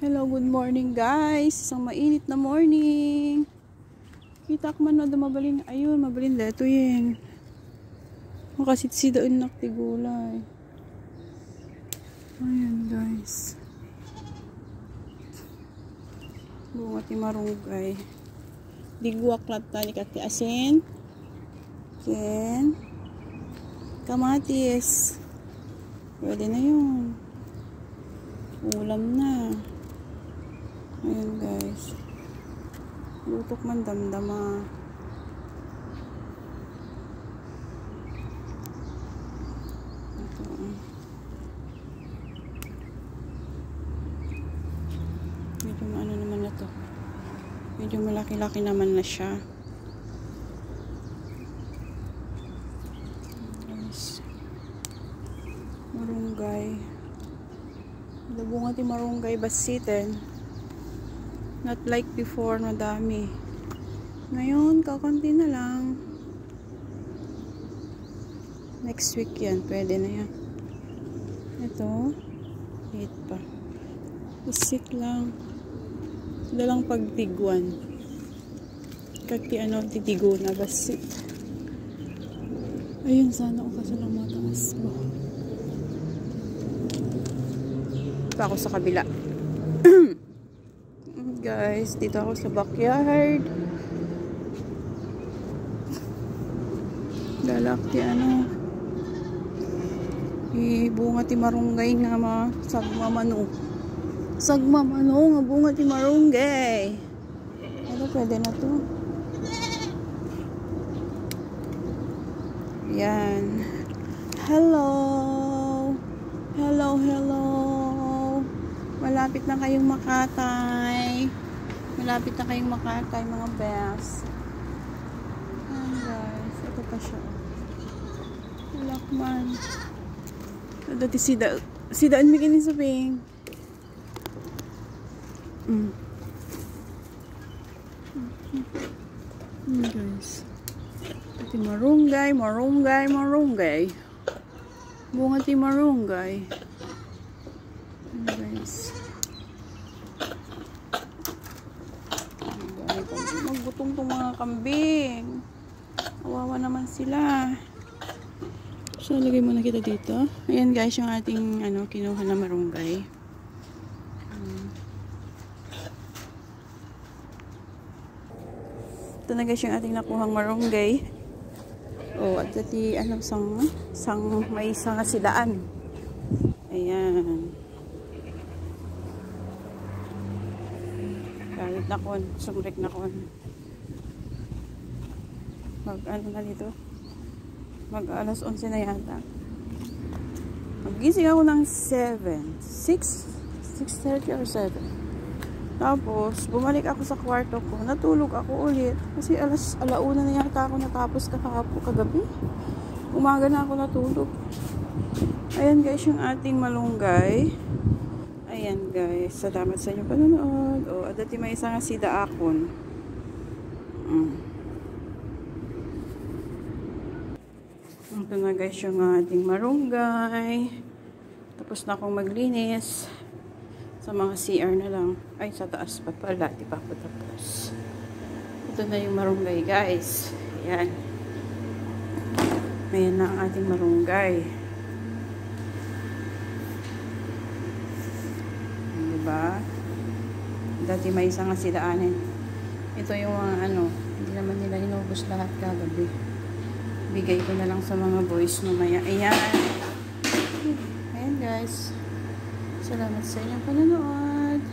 Hello, good morning guys. Isang mainit na morning. Kita ko man na mabalin. Ayun, mabalin leto yun. Makasitsidaon na tigulay. Ayan guys. Bunga ti marunggay. Digwak lata ni kati asin. Ken. Kamatis. Pwede na yun. Ulam na. Ayan guys. Lutok man damdama. Ito. Medyo ano naman na to. Medyo malaki-laki naman na siya. Guys. Marunggay. Bunga ti marunggay basitin. Not like before, madami. Ngayon, kakunti na lang. Next week yan, pwede na yan. Ito, hit pa. Basit lang. Ito lang pagtiguan. Kati ano, titigo na basit. Ayun, sana ako kasi lang mataas mo. Pa ako sa kabila. Guys, dito ako sa backyard. Galakti ano. Bunga ti marunggay nga sagmamano. Sagmamano nga bunga ti marunggay. Ano pwede na to? Yan. Hello. Hello, hello. Malapit na kayong makatay. Malapit na kayong makatay, mga best. Ayan guys. Ito pa siya. Lakman. Ito ti sidaan biginin sa ping. Guys. Ito marunggay, marunggay, marunggay. Bunga ti marunggay. Guys. Magbutong tong mga kambing. Kawawa naman sila. So, lagay muna kita dito. Ayan guys, yung ating kinuha na marunggay. Ito na guys yung ating nakuhang marunggay. Oh, at dati may isang sidaan. Ayan. Galit na kon, sumrik na kon. Na dito? Alas 11 na yata. Magising ako ng 6:30 or 7. Tapos, bumalik ako sa kwarto ko. Natulog ako ulit. Kasi alauna na yata ako natapos kagabi. Umaga na ako natulog. Ayan guys, yung ating malunggay. Ayan guys, salamat sa inyong panonood. O, dati may isang sida akon. Ito na guys yung ating marunggay. Tapos na akong maglinis. Sa mga CR na lang. Ay, sa taas pa pala. Di pa ako tapos. Ito na yung marunggay guys. Ayan. Ayan na ang ating marunggay. Diba? Dati may isang sidaanin. Ito yung mga hindi naman nila inubos lahat kagabi. Bigay ko na lang sa mga boys mamaya. Ayan. Ayan guys. Salamat sa inyong panonood.